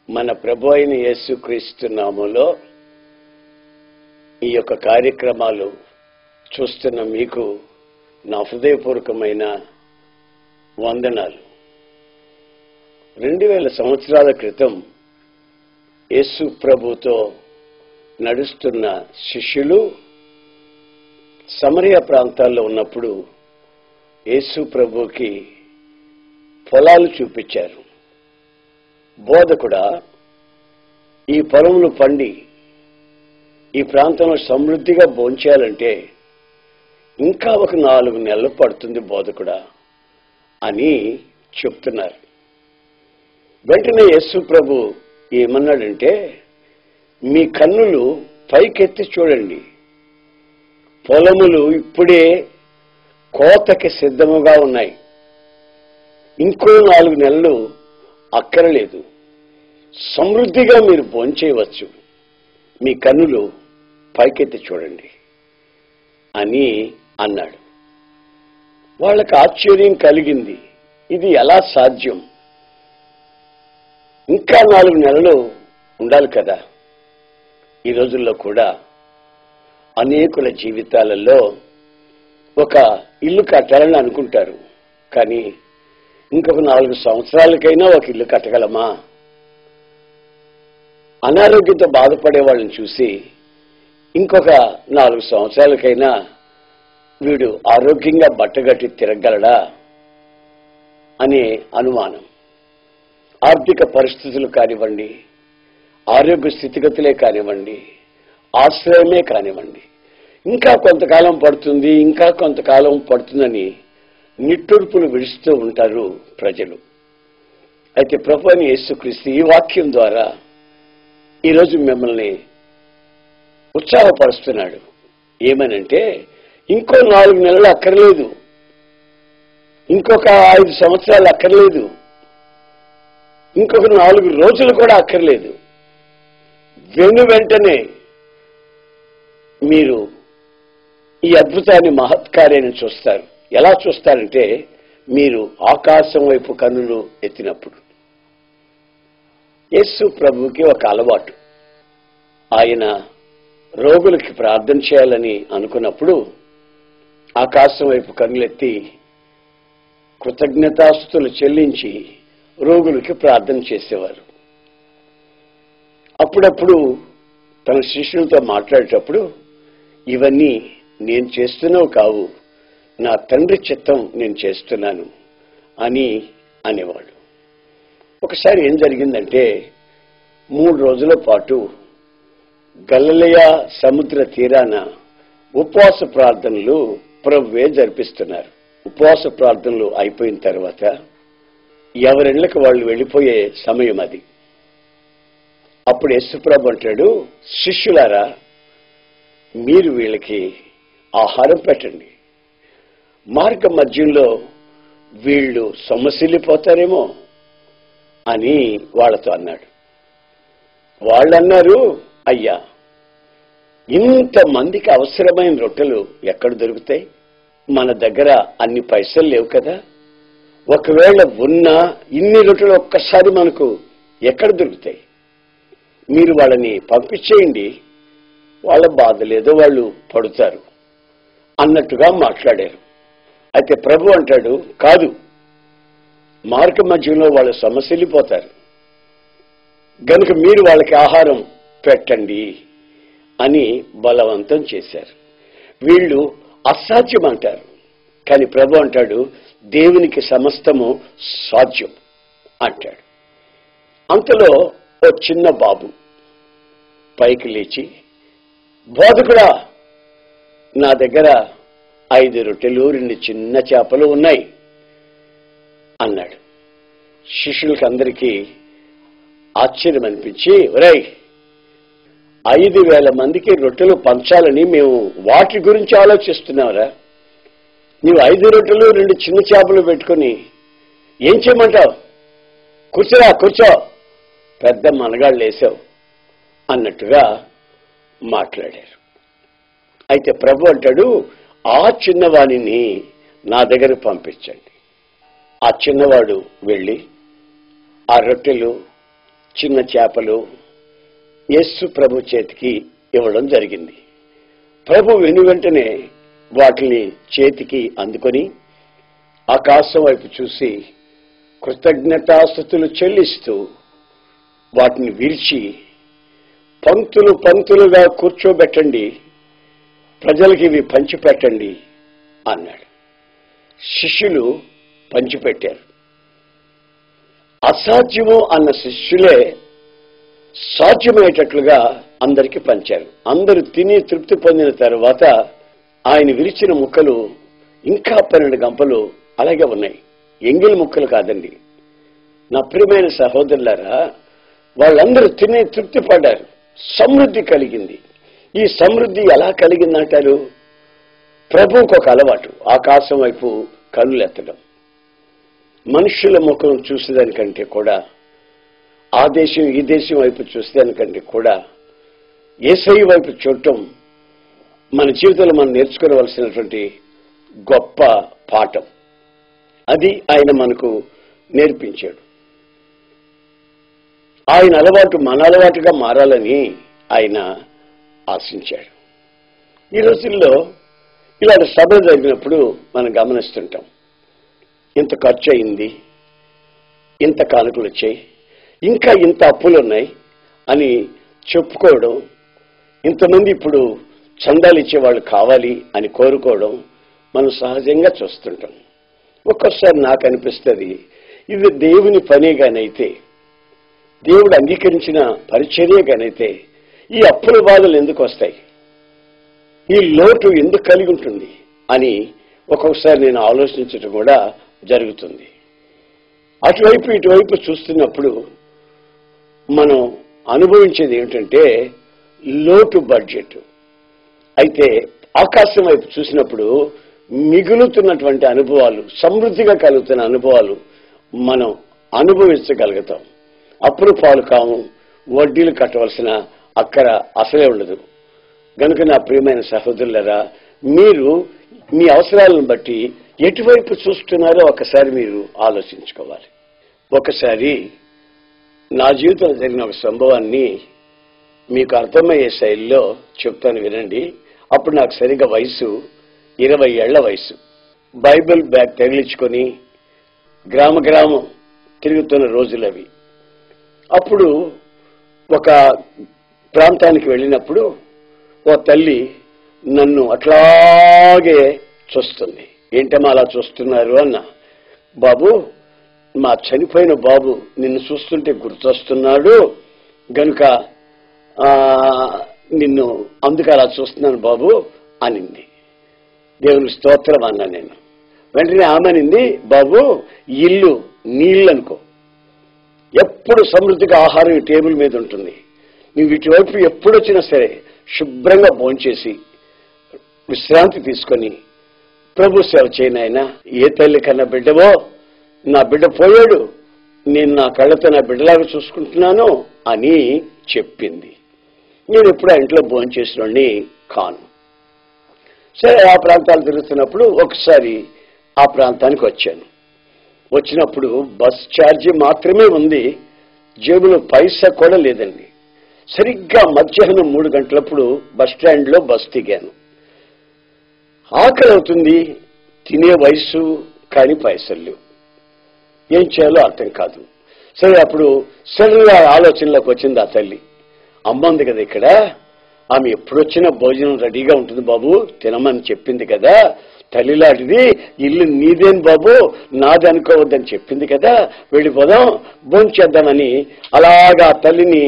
మన ప్రభు అయిన యేసుక్రీస్తు నామములో ఈ యొక్క కార్యక్రమాలు చూస్తున్న మీకు నా హృదయపూర్వకమైన వందనాలు. 2000 సంవత్సరాల క్రితం యేసు ప్రభుతో నడుస్తున్న శిష్యులు సమరయ ప్రాంతాల్లో ఉన్నప్పుడు యేసు ప్రభుకి పొలాలు చూపించారు. బోధకుడా, ఈ పొలములు పండి ఈ ప్రాంతంలో సమృద్ధిగా భోంచేయాలంటే ఇంకా ఒక 4 నెలలు పడుతుంది బోధకుడా అని చెప్తున్నారు. వెంటనే యేసు ప్రభు ఏమన్నాడంటే, మీ కన్నులు పైకెత్తి చూడండి, పొలములు ఇప్పుడే కోతకి సిద్ధముగా ఉన్నాయి, ఇంకో 4 నెలలు అక్కరలేదు, సమృద్ధిగా మీరు భోంచేయవచ్చు, మీ కన్నులు పైకెత్తి చూడండి అని అన్నాడు. వాళ్ళకి ఆశ్చర్యం కలిగింది. ఇది ఎలా సాధ్యం? ఇంకా 4 నెలలు ఉండాలి కదా. ఈ రోజుల్లో కూడా అనేకుల జీవితాలలో ఒక ఇల్లు కట్టాలని అనుకుంటారు, కానీ ఇంకొక 4 సంవత్సరాలకైనా ఒక ఇల్లు కట్టగలమా? అనారోగ్యంతో బాధపడే వాళ్ళని చూసి ఇంకొక 4 సంవత్సరాలకైనా వీడు ఆరోగ్యంగా బట్టగట్టి తిరగలడా అనే అనుమానం. ఆర్థిక పరిస్థితులు కానివ్వండి, ఆరోగ్య స్థితిగతులే కానివ్వండి, ఆశ్రయమే కానివ్వండి, ఇంకా కొంతకాలం పడుతుంది, ఇంకా కొంతకాలం పడుతుందని నిట్టూర్పులు విడుస్తూ ఉంటారు ప్రజలు. అయితే ప్రభువైన యేసుక్రీస్తు ఈ వాక్యం ద్వారా ఈరోజు మిమ్మల్ని ఉత్సాహపరుస్తున్నాడు. ఏమనంటే, ఇంకో 4 నెలలు అక్కర్లేదు, ఇంకొక 5 సంవత్సరాలు అక్కర్లేదు, ఇంకొక 4 రోజులు కూడా అక్కర్లేదు. వెంటనే మీరు ఈ అద్భుతాన్ని, మహత్కార్యాన్ని చూస్తారు. ఎలా చూస్తారంటే, మీరు ఆకాశం వైపు కన్నులు ఎత్తినప్పుడు. యేసు ప్రభువుకి ఒక అలవాటు. ఆయన రోగులకి ప్రార్థన చేయాలని అనుకున్నప్పుడు ఆకాశం వైపు కన్నులెత్తి కృతజ్ఞతాస్తుతులు చెల్లించి రోగులకి ప్రార్థన చేసేవారు. అప్పుడప్పుడు తన శిష్యులతో మాట్లాడేటప్పుడు, ఇవన్నీ నేను చేస్తున్నావు కావు, నా తండ్రి చిత్తం నేను చేస్తున్నాను అని అనేవాడు. ఒకసారి ఏం జరిగిందంటే, 3 రోజుల పాటు గలిలయ సముద్ర తీరాన ఉపవాస ప్రార్థనలు ప్రభువే జరిపిస్తున్నారు. ఉపవాస ప్రార్థనలు అయిపోయిన తర్వాత ఎవరిళ్ళకి వాళ్ళు వెళ్ళిపోయే సమయం అది. అప్పుడు యేసుప్రభు అంటాడు, శిష్యులారా, మీరు వీళ్ళకి ఆహారం పెట్టండి, మార్గ మధ్యంలో వీళ్ళు సొమ్మసిల్లిపోతారేమో అని వాళ్ళతో అన్నాడు. వాళ్ళన్నారు, అయ్యా, ఇంతమందికి అవసరమైన రొట్టెలు ఎక్కడ దొరుకుతాయి? మన దగ్గర అన్ని పైసలు లేవు కదా. ఒకవేళ ఉన్నా ఇన్ని రొట్టెలు ఒక్కసారి మనకు ఎక్కడ దొరుకుతాయి? మీరు వాళ్ళని పంపించేయండి, వాళ్ళ బాధ లేదో వాళ్ళు పడుతారు అన్నట్టుగా మాట్లాడారు. అయితే ప్రభు అంటాడు, కాదు, మార్గ మధ్యంలో వాళ్ళు సొమ్మసిల్లిపోతారు, గనుక మీరు వాళ్ళకి ఆహారం పెట్టండి అని బలవంతం చేశారు. వీళ్ళు అసాధ్యం అంటారు, కానీ ప్రభు అంటాడు, దేవునికి సమస్తము సాధ్యం అంటాడు. అంతలో ఓ చిన్న బాబు పైకి లేచి, బోధకుడా, నా దగ్గర 5 రొట్టెలు 2 చిన్న చేపలు ఉన్నాయి అన్నాడు. శిష్యులకి అందరికీ ఆశ్చర్యం అనిపించి, ఒరేయ్, 5,000 మందికి రొట్టెలు పంచాలని మేము వాటి గురించి ఆలోచిస్తున్నావురా, నీవు 5 రొట్టెలు 2 చిన్న చేపలు పెట్టుకుని ఏం చేయమంటావు? కూర్చో, పెద్ద మనగాళ్ళు వేసావు అన్నట్టుగా మాట్లాడారు. అయితే ప్రభు అంటాడు, ఆ చిన్నవాణిని నా దగ్గర పంపించండి. ఆ చిన్నవాడు వెళ్ళి ఆ రొట్టెలు చిన్న చేపలు యేసు ప్రభు చేతికి ఇవ్వడం జరిగింది. ప్రభు వెనువెంటనే వాటిని చేతికి అందుకొని ఆకాశం వైపు చూసి కృతజ్ఞతాస్తుతులు చెల్లిస్తూ వాటిని విరిచి పంక్తులు పంక్తులుగా కూర్చోబెట్టండి, ప్రజలకి ఇవి పంచిపెట్టండి అన్నాడు. శిష్యులు పంచిపెట్టారు. అసాధ్యము అన్న శిష్యులే సాధ్యమయ్యేటట్లుగా అందరికీ పంచారు. అందరూ తిని తృప్తి పొందిన తర్వాత ఆయన విరిచిన ముక్కలు ఇంకా 12 గంపలు అలాగే ఉన్నాయి. ఎంగిలి ముక్కలు కాదండి. నా ప్రియమైన సహోదరులారా, వాళ్ళందరూ తిని తృప్తి పడ్డారు. సమృద్ధి కలిగింది. ఈ సమృద్ధి ఎలా కలిగిందంటారు? ప్రభువుకు ఒక అలవాటు ఆకాశం వైపు కన్నులెత్తడం. మనుషుల ముఖం చూసేదానికంటే కూడా, ఆ దేశం ఈ దేశం వైపు చూసేదానికంటే కూడా యేసయ్య వైపు చూడటం మన జీవితంలో మనం నేర్చుకోవలసినటువంటి గొప్ప పాఠం. అది ఆయన మనకు నేర్పించాడు. ఆయన అలవాటు మన అలవాటుగా మారాలని ఆయన ఆశించాడు. ఈ రోజుల్లో ఇలాంటి సభ జరిగినప్పుడు మనం గమనిస్తుంటాం. ఇంత ఖర్చు అయింది, ఇంత కానుకలు వచ్చాయి, ఇంకా ఇంత అప్పులు ఉన్నాయి అని చెప్పుకోవడం, ఇంతమంది ఇప్పుడు చందాలు ఇచ్చేవాళ్ళు కావాలి అని కోరుకోవడం మనం సహజంగా చూస్తుంటాం. ఒక్కోసారి నాకు అనిపిస్తుంది, ఇది దేవుని పనిగానైతే, దేవుడు అంగీకరించిన పరిచర్యగానైతే ఈ అప్పుల బాధలు ఎందుకు వస్తాయి, ఈ లోటు ఎందుకు కలిగి ఉంటుంది అని ఒక్కొక్కసారి నేను ఆలోచించడం కూడా జరుగుతుంది. అటువైపు ఇటువైపు చూస్తున్నప్పుడు మనం అనుభవించేది ఏమిటంటే లోటు బడ్జెట్. అయితే ఆకాశం వైపు చూసినప్పుడు మిగులుతున్నటువంటి అనుభవాలు, సమృద్ధిగా కలుగుతున్న అనుభవాలు మనం అనుభవించగలుగుతాం. అప్పులు పాలు కాము, వడ్డీలు కట్టవలసిన అక్కర అసలే ఉండదు. గనుక నా ప్రియమైన సహోదరులారా, మీరు మీ అవసరాలను బట్టి ఎటువైపు చూస్తున్నారో ఒకసారి మీరు ఆలోచించుకోవాలి. ఒకసారి నా జీవితంలో జరిగిన ఒక సంభవాన్ని మీకు అర్థమయ్యే శైలిలో చెప్తాను, వినండి. అప్పుడు నాకు సరిగా వయసు 20 ఏళ్ల వయసు. బైబిల్ బ్యాగ్ తగిలించుకొని గ్రామ గ్రామం తిరుగుతున్న రోజులవి. అప్పుడు ఒక ప్రాంతానికి వెళ్ళినప్పుడు ఓ తల్లి నన్ను అట్లాగే చూస్తుంది. ఏంటమ్మా అలా చూస్తున్నారు అన్న. బాబు, మా చనిపోయిన బాబు నిన్ను చూస్తుంటే గుర్తొస్తున్నాడు గనుక నిన్ను అందుకు అలా చూస్తున్నాను బాబు అనింది. దేవుని స్తోత్రం అన్నా నేను. వెంటనే ఆమెనింది, బాబు ఇల్లు నీళ్ళు అనుకో, ఎప్పుడు సమృద్ధిగా ఆహారం ఈ టేబుల్ మీద ఉంటుంది, నువ్వు ఇటువైపు ఎప్పుడొచ్చినా సరే శుభ్రంగా భోంచేసి విశ్రాంతి తీసుకొని ప్రభు సేవ చేయనాయనా. ఏ తల్లి కన్నా బిడ్డవో, నా బిడ్డ పోయాడు, నేను నా కళ్ళతో నా బిడ్డలాగా చూసుకుంటున్నాను అని చెప్పింది. నేను ఎప్పుడు ఆ ఇంట్లో భోంచేసినోడిని కాను. సరే, ఆ ప్రాంతాలు తిరుగుతున్నప్పుడు ఒకసారి ఆ ప్రాంతానికి వచ్చాను. వచ్చినప్పుడు బస్ ఛార్జీ మాత్రమే ఉంది, జేబులో పైసా కూడా లేదండి. సరిగ్గా మధ్యాహ్నం 3 గంటలప్పుడు బస్ స్టాండ్లో బస్ దిగాను. ఆకలి అవుతుంది, తినే వయసు, కానీ పైసలు లేవు. ఏం చేయాలో అర్థం కాదు. సరే, అప్పుడు సడన్గా ఆలోచనలోకి వచ్చింది ఆ తల్లి. అమ్మ ఉంది కదా ఇక్కడ, ఆమె ఎప్పుడొచ్చినా భోజనం రెడీగా ఉంటుంది బాబు, తినమని చెప్పింది కదా, తల్లిలాంటిది, ఇల్లు నీదేని బాబు, నాది అనుకోవద్దని చెప్పింది కదా, వెళ్ళిపోదాం భోంచేద్దామని అలాగా తల్లిని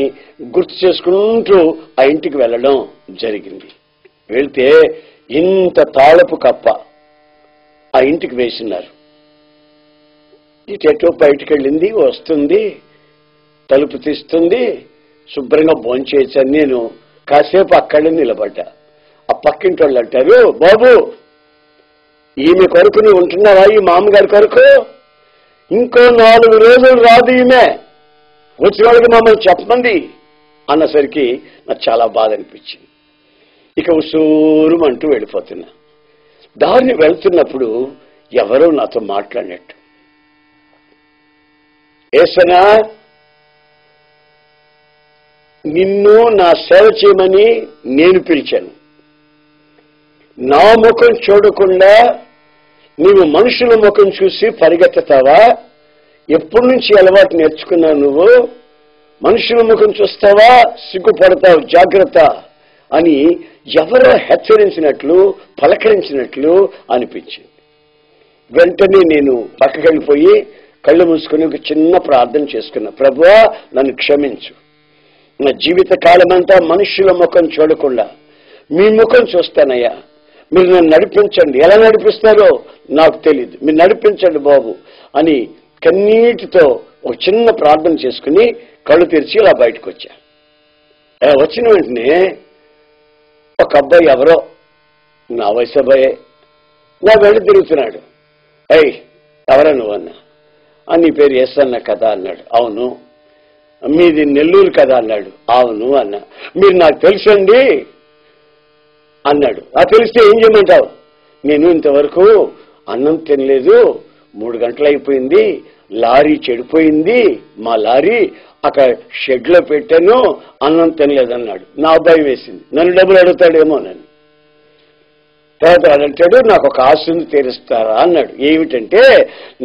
గుర్తు చేసుకుంటూ ఆ ఇంటికి వెళ్ళడం జరిగింది. వెళ్తే ఇంత తాళపు కప్ప ఆ ఇంటికి వేసినారు. ఇటెటో బయటికి వెళ్ళింది, వస్తుంది, తలుపు తీస్తుంది, శుభ్రంగా భోంచేయచ్చని నేను కాసేపు అక్కడే నిలబడ్డా. ఆ పక్కింటి వాళ్ళు అంటారు, బాబు ఈమె కొరకు నువ్వు ఉంటున్నావా, ఈ మామగారి కొరకు? ఇంకో 4 రోజులు రాదు ఈమె, వచ్చిన వాళ్ళకి మమ్మల్ని చెప్పమంది అన్నసరికి నాకు చాలా బాధ అనిపించింది. ఇక ఉసూరు అంటూ వెళ్ళిపోతున్నా. దారిని వెళ్తున్నప్పుడు ఎవరో నాతో మాట్లాడినట్టు, ఏసనా నిన్ను నా సేవ చేయమని నేను పిలిచాను. నా ముఖం చూడకుండా నీవు మనుషుల ముఖం చూసి పరిగెత్తుతావా? ఎప్పటి నుంచి అలవాటు నేర్చుకున్నావు నువ్వు? మనుషుల ముఖం చూస్తావా? సిగ్గుపడతావు, జాగ్రత్త అని ఎవరో హెచ్చరించినట్లు, పలకరించినట్లు అనిపించింది. వెంటనే నేను పక్కకెళ్ళిపోయి కళ్ళు మూసుకుని ఒక చిన్న ప్రార్థన చేసుకున్నా. ప్రభువా, నన్ను క్షమించు. నా జీవిత కాలమంతా మనుషుల ముఖం చూడకుండా మీ ముఖం చూస్తానయ్యా. మీరు నన్ను నడిపించండి. ఎలా నడిపిస్తారో నాకు తెలియదు, మీరు నడిపించండి బాబు అని కన్నీటితో ఒక చిన్న ప్రార్థన చేసుకుని కళ్ళు తెరిచి ఇలా బయటకు వచ్చా. వచ్చిన వెంటనే ఒక అబ్బాయి, ఎవరో నా వయసు అబ్బాయే, నా వెంట తిరుగుతున్నాడు. ఎవరా నువ్వన్నా? నీ పేరు ఎస్ అన్న కదా అన్నాడు. అవును. మీది నెల్లూరు కదా అన్నాడు. అవును అన్నా. మీరు నాకు తెలుసండి అన్నాడు. తెలిస్తే ఏం చేయమంటావు? నేను ఇంతవరకు అన్నం తినలేదు, 3 గంటలు అయిపోయింది, లారీ చెడిపోయింది, మా లారీ అక్కడ షెడ్లో పెట్టాను, అన్నం తినలేదన్నాడు. నా భయం వేసింది, నన్ను డబ్బులు అడుగుతాడేమో నన్ను. తర్వాత అడంటాడు, నాకు ఒక ఆశను తీరుస్తారా అన్నాడు. ఏమిటంటే,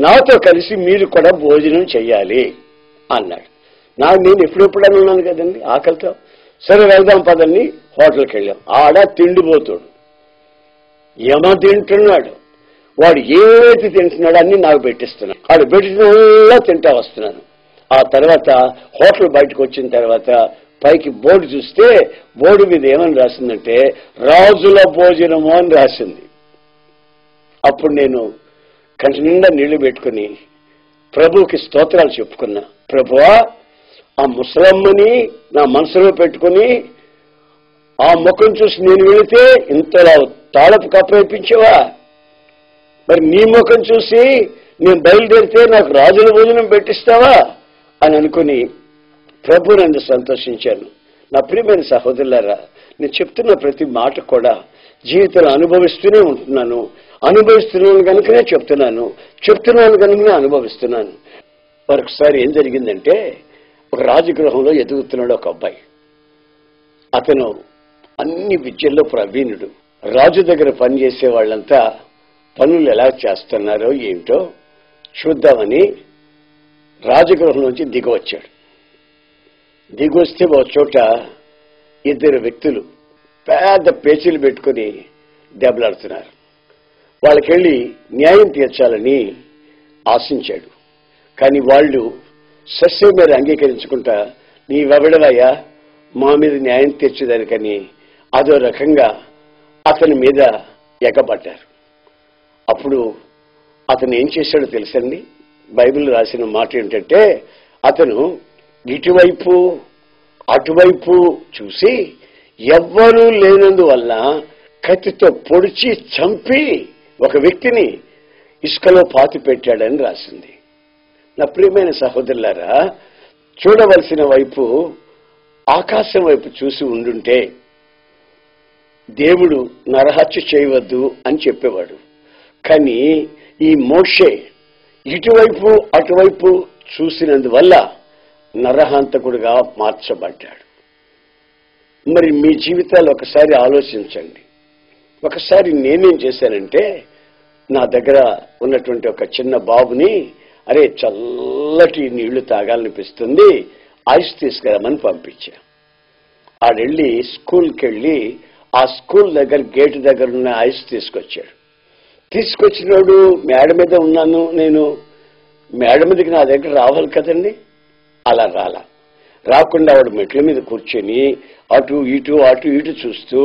నాతో కలిసి మీరు కూడా భోజనం చెయ్యాలి అన్నాడు. నేను ఎప్పుడెప్పుడు అని ఉన్నాను కదండి ఆకలితో. సరే వెళ్దాం పదండి. హోటల్కి వెళ్ళాం. ఆడ తిండిపోతాడు, ఏమో తింటున్నాడు. వాడు ఏదైతే తింటున్నాడో అన్ని నాకు పెట్టిస్తున్నాడు. వాడు పెట్టినలా తింటా వస్తున్నాను. ఆ తర్వాత హోటల్ బయటకు వచ్చిన తర్వాత పైకి బోర్డు చూస్తే బోర్డు మీద ఏమని రాసిందంటే రాజుల భోజనము అని రాసింది. అప్పుడు నేను కంటి నిండా నీళ్లు పెట్టుకుని ప్రభువుకి స్తోత్రాలు చెప్పుకున్నా. ప్రభువా, ఆ ముసలమ్మని నా మనసులో పెట్టుకుని ఆ ముఖం చూసి నేను వెళితే ఇంతలా తాళపు కప్ప వేయించావా? మరి నీ ముఖం చూసి నేను బయలుదేరితే నాకు రాజుల భోజనం పెట్టిస్తావా అని అనుకుని ప్రభు నన్ను సంతోషించాను. నా ప్రియమైన సహోదరులారా, నేను చెప్తున్న ప్రతి మాట కూడా జీవితంలో అనుభవిస్తూనే ఉంటున్నాను. అనుభవిస్తున్నాను కనుకనే చెప్తున్నాను కనుకనే అనుభవిస్తున్నాను. మరొకసారి ఏం జరిగిందంటే, ఒక రాజగృహంలో ఎదుగుతున్నాడు ఒక అబ్బాయి. అతను అన్ని విద్యల్లో ప్రవీణుడు. రాజు దగ్గర పనిచేసే వాళ్ళంతా పనులు ఎలా చేస్తున్నారో ఏమిటో చూద్దామని రాజగృహంలోంచి దిగవచ్చాడు. దిగొస్తే ఒక చోట 2 వ్యక్తులు పెద్ద పేచీలు పెట్టుకుని దెబ్బలాడుతున్నారు. వాళ్ళకెళ్ళి న్యాయం తీర్చాలని ఆశించాడు. కానీ వాళ్ళు సస్యం మీద అంగీకరించుకుంటా, నీవెవడవయ్యా మా మీద న్యాయం తీర్చేదానికని అదో రకంగా అతని మీద ఎగబడ్డారు. అప్పుడు అతను ఏం చేశాడో తెలుసండి? బైబిల్ రాసిన మాట ఏంటంటే, అతను ఇటువైపు అటువైపు చూసి ఎవ్వరూ లేనందువల్ల కత్తితో పొడిచి చంపి ఒక వ్యక్తిని ఇసుకలో పాతి పెట్టాడని రాసింది. నా ప్రియమైన సహోదరులారా, చూడవలసిన వైపు ఆకాశం వైపు చూసి ఉండుంటే దేవుడు నరహత్య చేయవద్దు అని చెప్పేవాడు. కానీ ఈ మోషే ఇటువైపు అటువైపు చూసినందువల్ల నరహంతకుడుగా మార్చబడ్డాడు. మరి మీ జీవితాలు ఒకసారి ఆలోచించండి. ఒకసారి నేనేం చేశానంటే, నా దగ్గర ఉన్నటువంటి ఒక చిన్న బాబుని, అరే చల్లటి నీళ్లు తాగాలనిపిస్తుంది, ఐస్ తీసుకురామని పంపించా. ఆడెళ్ళి స్కూల్కి వెళ్ళి ఆ స్కూల్ దగ్గర గేటు దగ్గర ఉన్న ఐస్ తీసుకొచ్చాడు. తీసుకొచ్చినాడు, మేడ మీద ఉన్నాను నేను. మేడ మీదకి నా దగ్గర రావాలి కదండి. అలా రాకుండా వాడు మెట్ల మీద కూర్చొని అటు ఇటు చూస్తూ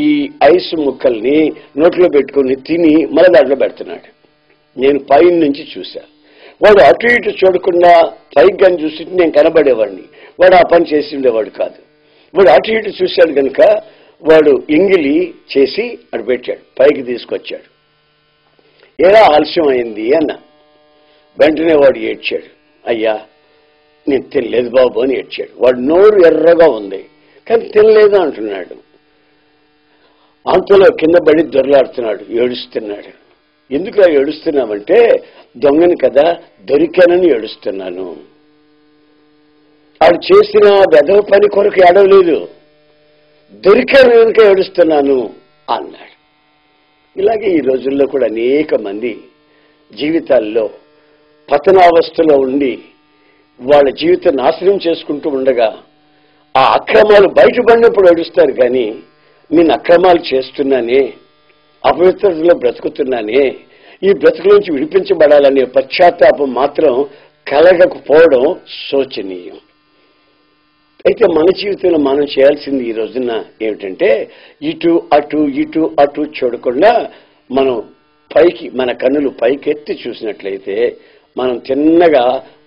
ఈ ఐస్ ముక్కల్ని నోట్లో పెట్టుకుని తిని మళ్ళీ దాంట్లో పెడుతున్నాడు. నేను పైన నుంచి చూశా. వాడు అటు ఇటు చూడకుండా పైకి కానీ చూసి నేను కనబడేవాడిని. వాడు ఆ పని చేసి ఉండేవాడు కాదు. వాడు అటు ఇటు చూశాడు కనుక వాడు ఎంగిలి చేసి అటు పెట్టాడు, పైకి తీసుకొచ్చాడు. ఎలా ఆలస్యం అయింది అన్న. వెంటనే వాడు ఏడ్చాడు, అయ్యా నేను తినలేదు బాబు అని ఏడ్చాడు. వాడు నోరు ఎర్రగా ఉంది కానీ తినలేదు అంటున్నాడు. అంతలో కింద పడి దొరలాడుతున్నాడు, ఏడుస్తున్నాడు. ఎందుకు ఏడుస్తున్నామంటే, దొంగని కదా దొరికానని ఏడుస్తున్నాను. వాడు చేసిన వెధవ పని కొరకు ఏడవలేదు, దొరికాను కనుక ఏడుస్తున్నాను అన్నాడు. ఇలాగే ఈ రోజుల్లో కూడా అనేక మంది జీవితాల్లో పతనావస్థలో ఉండి వాళ్ళ జీవితం నాశనం చేసుకుంటూ ఉండగా ఆ అక్రమాలు బయటపడినప్పుడు ఏడుస్తారు. కానీ నేను అక్రమాలు చేస్తున్నానే, అపవిత్రతలో బ్రతుకుతున్నానే, ఈ బ్రతుకులోంచి విడిపించబడాలనే పశ్చాత్తాపం మాత్రం కలగకపోవడం శోచనీయం. అయితే మన జీవితంలో మనం చేయాల్సింది ఈ రోజున ఏమిటంటే, ఇటు అటు చూడకుండా మనం పైకి, మన కన్నులు పైకెత్తి చూసినట్లయితే మనం తిన్నగా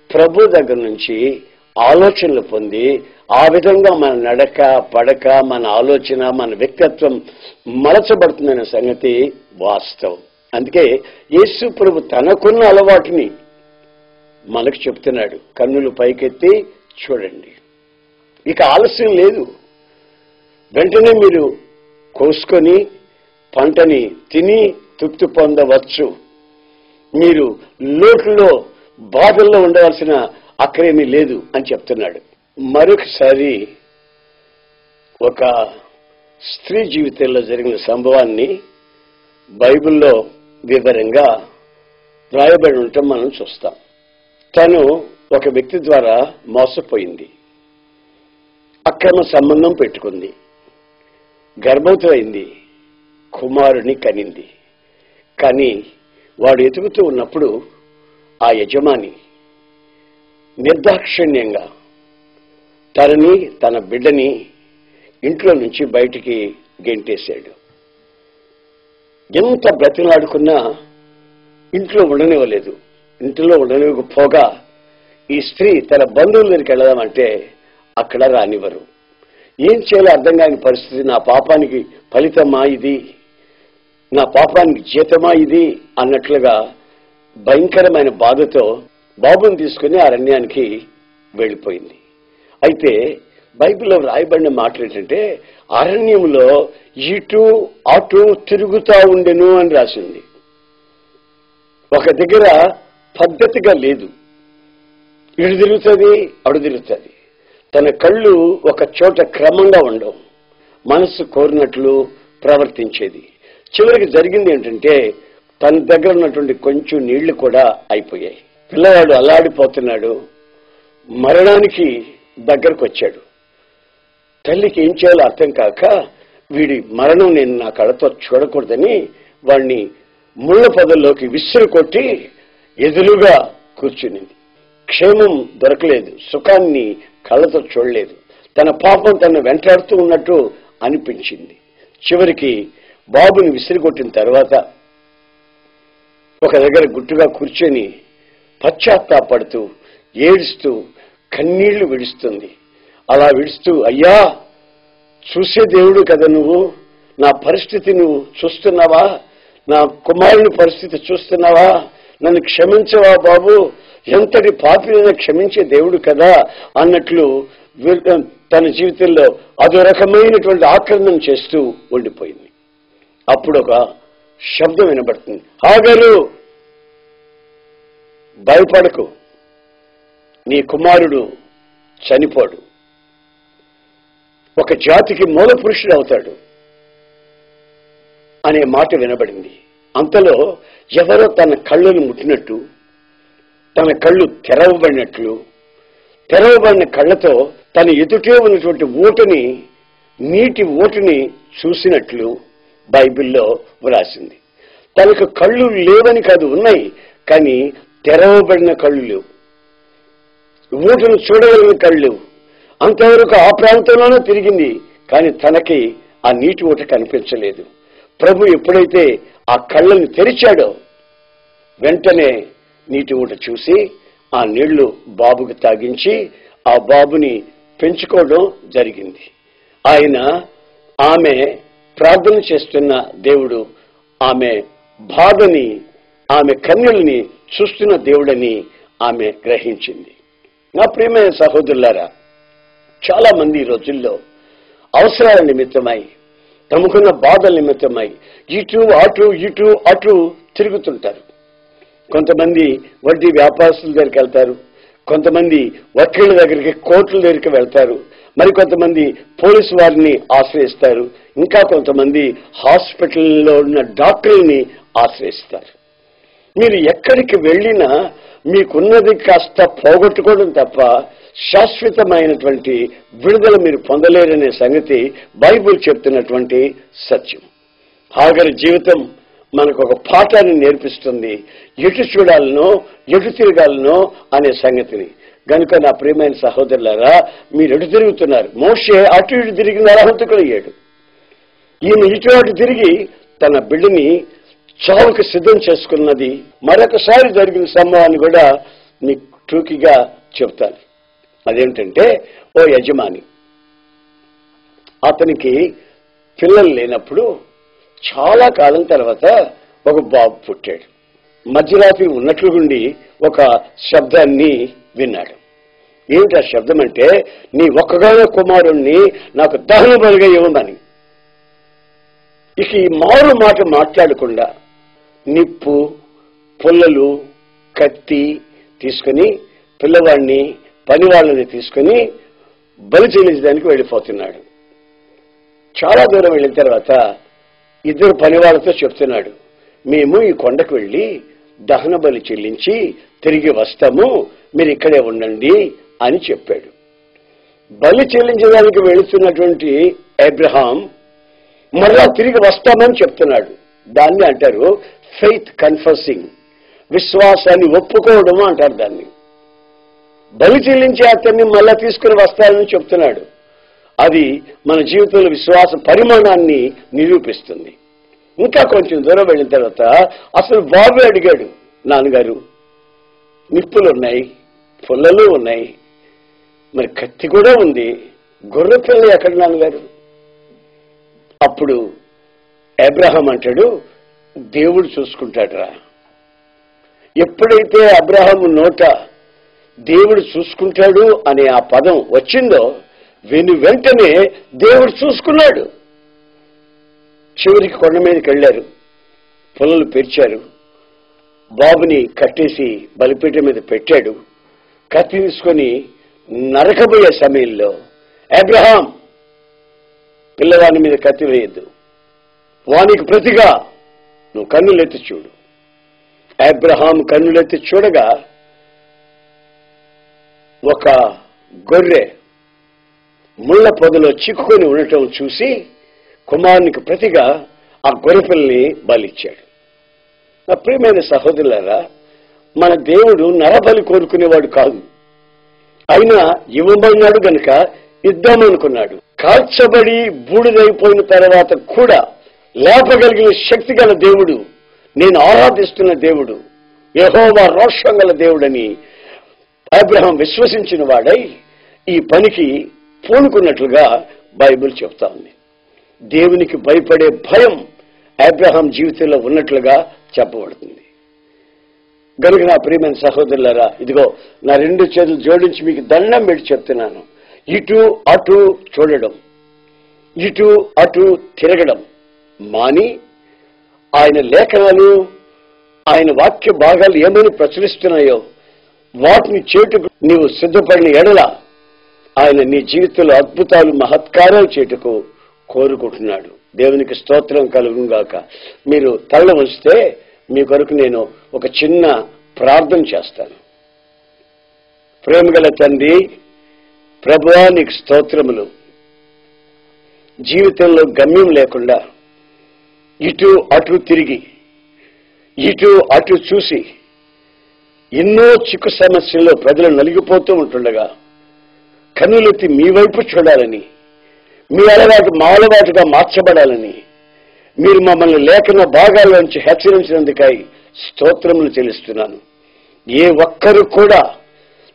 ప్రభు దగ్గర నుంచి ఆలోచనలు పొంది ఆ విధంగా మన నడక పడక, మన ఆలోచన, మన వ్యక్తిత్వం మలచబడుతుందనే సంగతి వాస్తవం. అందుకే యేసు ప్రభు తనకున్న అలవాటుని మనకు చెప్తున్నాడు, కన్నులు పైకెత్తి చూడండి. ఇక ఆలస్యం లేదు, వెంటనే మీరు కోసుకొని పంటని తిని తృప్తి పొందవచ్చు. మీరు లోటులో బాధల్లో ఉండవలసిన అక్కరేమీ లేదు అని చెప్తున్నాడు. మరొకసారి ఒక స్త్రీ జీవితంలో జరిగిన సంభవాన్ని బైబిల్లో వివరంగా రాయబడి ఉండటం మనం చూస్తాం. తను ఒక వ్యక్తి ద్వారా మోసపోయింది, అక్రమ సంబంధం పెట్టుకుంది, గర్భవతి అయింది, కుమారుని కనింది. కానీ వాడు ఎదుగుతూ ఉన్నప్పుడు ఆ యజమాని నిర్దాక్షిణ్యంగా తనని, తన బిడ్డని ఇంట్లో నుంచి బయటికి గెంటేశాడు. ఎంత బ్రతిలాడుకున్నా ఇంట్లో ఉండనివ్వలేదు. ఇంట్లో ఉండనివ్వకపోగా ఈ స్త్రీ తన బంధువుల దగ్గరికి వెళదామంటే అక్కడ రానివ్వరు. ఏం చేయాలో అర్థం కాని పరిస్థితి. నా పాపానికి ఫలితమా ఇది, నా పాపానికి జీతమా ఇది అన్నట్లుగా భయంకరమైన బాధతో బాబుని తీసుకుని అరణ్యానికి వెళ్ళిపోయింది. అయితే బైబిల్లో రాయబడిన మాటలు ఏంటంటే, అరణ్యంలో ఇటు అటు తిరుగుతూ ఉండెను అని రాసింది. ఒక దగ్గర పద్ధతిగా లేదు, ఇటు తిరుగుతుంది అడు తిరుగుతుంది. తన కళ్ళు ఒక చోట క్రమంగా ఉండవు, మనసు కోరినట్లు ప్రవర్తించేది. చివరికి జరిగింది ఏంటంటే, తన దగ్గర ఉన్నటువంటి కొంచెం నీళ్లు కూడా అయిపోయాయి. పిల్లవాడు అల్లాడిపోతున్నాడు, మరణానికి దగ్గరకు వచ్చాడు. తల్లికి ఏం చేయాలో అర్థం కాక, వీడి మరణం నేను నా కళ్ళతో చూడకూడదని వాడిని ముళ్ళ పొదల్లోకి విసిరి కొట్టి ఎదురుగా కూర్చునింది. క్షేమం దొరకలేదు, సుఖాన్ని కళ్ళతో చూడలేదు. తన పాపం తను వెంటాడుతూ ఉన్నట్టు అనిపించింది. చివరికి బాబుని విసిరికొట్టిన తర్వాత ఒక దగ్గర గుట్టుగా కూర్చొని పశ్చాత్తాపడుతూ ఏడుస్తూ కన్నీళ్లు విడుస్తుంది. అలా విడుస్తూ, అయ్యా చూసే దేవుడు కదా నువ్వు, నా పరిస్థితి నువ్వు చూస్తున్నావా, నా కుమారుని పరిస్థితి చూస్తున్నావా, నన్ను క్షమించవా బాబు, ఎంతటి పాపినైనా క్షమించే దేవుడు కదా అన్నట్లు తన జీవితంలో అదో రకమైనటువంటి ఆక్రమణ చేస్తూ ఉండిపోయింది. అప్పుడు ఒక శబ్దం వినబడుతుంది, ఆగరు, భయపడకు, నీ కుమారుడు చనిపోడు, ఒక జాతికి మూల పురుషుడు అవుతాడు అనే మాట వినబడింది. అంతలో ఎవరో తన కళ్ళను ముట్టినట్టు, తన కళ్ళు తెరవబడినట్లు, తెరవబడిన కళ్ళతో తన ఎదుటే ఉన్నటువంటి ఓటుని, నీటి ఓటుని చూసినట్లు బైబిల్లో వ్రాసింది. తనకు కళ్ళు లేవని కాదు, ఉన్నాయి, కానీ తెరవబడిన కళ్ళు లేవు, ఊటను చూడగలిగిన కళ్ళు. అంతవరకు ఆ ప్రాంతంలోనే తిరిగింది, కానీ తనకి ఆ నీటి ఊట కనిపించలేదు. ప్రభు ఎప్పుడైతే ఆ కళ్ళని తెరిచాడో వెంటనే నీటి ఊట చూసి ఆ నీళ్లు బాబుకు తాగించి ఆ బాబుని పెంచుకోవడం జరిగింది. ఆయన, ఆమె ప్రార్థన చేస్తున్న దేవుడు ఆమె బాధని, ఆమె కన్నీళ్ళని చూస్తున్న దేవుడని ఆమె గ్రహించింది. నా ప్రియమైన సహోదరులారా, చాలా మంది ఈ రోజుల్లో అవసరాల నిమిత్తమై, తమకున్న బాధల నిమిత్తమై ఇటు అటు తిరుగుతుంటారు. కొంతమంది వడ్డీ వ్యాపారస్తుల దగ్గరికి వెళ్తారు, కొంతమంది వకీళ్ళ దగ్గరికి, కోర్టుల దగ్గరికి వెళ్తారు. మరి కొంతమంది పోలీసు వారిని ఆశ్రయిస్తారు. ఇంకా కొంతమంది హాస్పిటల్లో ఉన్న డాక్టర్ని ఆశ్రయిస్తారు. మీరు ఎక్కడికి వెళ్ళినా మీకున్నది కాస్త పోగొట్టుకోవడం తప్ప శాశ్వతమైనటువంటి విడుదల మీరు పొందలేరనే సంగతి బైబిల్ చెప్తున్నటువంటి సత్యం. హాగరు జీవితం మనకు ఒక పాఠాన్ని నేర్పిస్తుంది. ఎటు చూడాలనో ఎటు తిరగాలనో అనే సంగతిని. కనుక నా ప్రియమైన సహోదరులారా, మీరు ఎటు తిరుగుతున్నారు? మోషే అటు ఇటు తిరిగి నరహంతకుడయ్యాడు. ఈయన ఇటు అటు తిరిగి తన బిడ్డని చావుకు సిద్ధం చేసుకున్నది మరొకసారి జరిగిన సంభవాన్ని కూడా మీకు టూకీగా చెప్తాను. అదేంటంటే, ఓ యజమాని అతనికి పిల్లలు లేనప్పుడు చాలా కాలం తర్వాత ఒక బాబు పుట్టాడు. మధ్యరాత్రి ఉన్నట్లుగుండి ఒక శబ్దాన్ని విన్నాడు. ఏమిటి ఆ శబ్దం అంటే, నీ ఒక్కగానో కుమారుణ్ణి నాకు దహన బలిగా ఇవ్వమని. ఇక ఈ మారు మాట మాట్లాడకుండా నిప్పు, పుల్లలు, కత్తి తీసుకుని పిల్లవాడిని, పనివాళ్ళని తీసుకుని బలి చెల్లించడానికి వెళ్ళిపోతున్నాడు. చాలా దూరం వెళ్ళిన తర్వాత ఇద్దరు పనివాళ్ళతో చెప్తున్నాడు, మేము ఈ కొండకు వెళ్ళి దహన బలి చెల్లించి తిరిగి వస్తాము, మీరు ఇక్కడే ఉండండి అని చెప్పాడు. బలి చెల్లించడానికి వెళుతున్నటువంటి అబ్రహాం మరలా తిరిగి వస్తామని చెప్తున్నాడు. దాన్ని అంటారు ఫెయిత్ కన్ఫెసింగ్, విశ్వాసాన్ని ఒప్పుకోవడం అంటారు దాన్ని. బలి చెల్లించి అతన్ని మళ్ళా తీసుకుని వస్తానని చెప్తున్నాడు. అది మన జీవితంలో విశ్వాస పరిమాణాన్ని నిరూపిస్తుంది. ఇంకా కొంచెం దూరం వెళ్ళిన తర్వాత అసలు బాబు అడిగాడు, నాన్నగారు నిప్పులు ఉన్నాయి, పుల్లలు ఉన్నాయి, మరి కత్తి కూడా ఉంది, గొర్రె పిల్ల ఎక్కడ నాన్నగారు? అప్పుడు అబ్రహాం అంటాడు, దేవుడు చూసుకుంటాడురా. ఎప్పుడైతే అబ్రహాం నోట దేవుడు చూసుకుంటాడు అనే ఆ పదం వచ్చిందో వెంటనే దేవుడు చూసుకున్నాడు. చివరికి కొండ మీదకి వెళ్ళారు, పుల్లలు పెరిచారు, బాబుని కట్టేసి బలిపీఠం మీద పెట్టాడు. కత్తి తీసుకొని నరకబోయే సమయంలో, అబ్రహాం పిల్లవాని మీద కత్తి వేయద్దు, వానికి ప్రతిగా నువ్వు కన్నులెత్తి చూడు. అబ్రహాం కన్నులెత్తి చూడగా ఒక గొర్రె ముళ్ళ పొదలో చిక్కుకొని ఉండటం చూసి కుమారునికి ప్రతిగా ఆ గొర్రెపిల్లని బలిచ్చాడు. నా ప్రియమైన సహోదరులారా, మన దేవుడు నరబలి కోరుకునేవాడు కాదు. అయినా ఇవ్వబడినాడు గనుక ఇద్దామనుకున్నాడు. కాల్చబడి బూడిదైపోయిన తర్వాత కూడా లేపగలిగిన శక్తి గల దేవుడు, నేను ఆరాధిస్తున్న దేవుడు, యెహోవా రోషం గల దేవుడని అబ్రహాం విశ్వసించిన వాడై ఈ పనికి పూనుకున్నట్లుగా బైబిల్ చెప్తా ఉంది. దేవునికి భయపడే భయం అబ్రహాం జీవితంలో ఉన్నట్లుగా చెప్పబడుతుంది. గనుక నా ప్రియమైన సహోదరులారా, ఇదిగో నా రెండు చేతులు జోడించి మీకు దండం పెట్టి చెప్తున్నాను, ఇటు అటు చూడడం, ఇటు అటు తిరగడం మాని ఆయన లేఖనాలు, ఆయన వాక్య భాగాలు ఏమని ప్రచురిస్తున్నాయో వాటిని చేటుకు నీవు సిద్ధపడిన ఎడల ఆయన నీ జీవితంలో అద్భుతాలు, మహత్కారాలు చేటుకు కోరుకుంటున్నాడు. దేవునికి స్తోత్రం కలుగుగాక. మీరు తల ఉంచితే మీ కొరకు నేను ఒక చిన్న ప్రార్థన చేస్తాను. ప్రేమగల తండ్రి, ప్రభువా నీకు స్తోత్రములు. జీవితంలో గమ్యం లేకుండా ఇటు అటు తిరిగి ఇటు అటు చూసి ఎన్నో చిక్కు సమస్యల్లో ప్రజలు నలిగిపోతూ ఉంటుండగా కన్నులెత్తి మీ వైపు చూడాలని, మీ అలవాటు మా అలవాటుగా మార్చబడాలని మీరు మమ్మల్ని లేఖన భాగాల్లోంచి హెచ్చరించినందుకై స్తోత్రములు చెల్లిస్తున్నాను. ఏ ఒక్కరు కూడా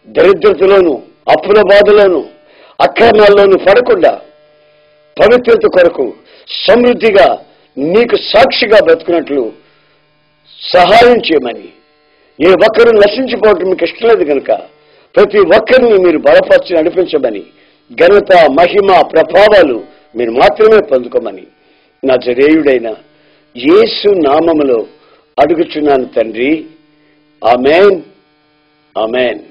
దరిద్రతలోను, అప్పుల బాధలోను, అక్రమాల్లోనూ పడకుండా పవిత్రత కొరకు సమృద్ధిగా నీకు సాక్షిగా బ్రతుకున్నట్లు సహాయం చేయమని, ఏ ఒక్కరు నశించిపోవటం మీకు ఇష్టం లేదు కనుక ప్రతి ఒక్కరిని మీరు బలపరిచి నడిపించమని, ఘనత, మహిమ, ప్రభావాలు మీరు మాత్రమే పొందుకోమని నజరేయుడైన యేసు నామములో అడుగుచున్నాను తండ్రి. ఆమేన్, ఆమేన్.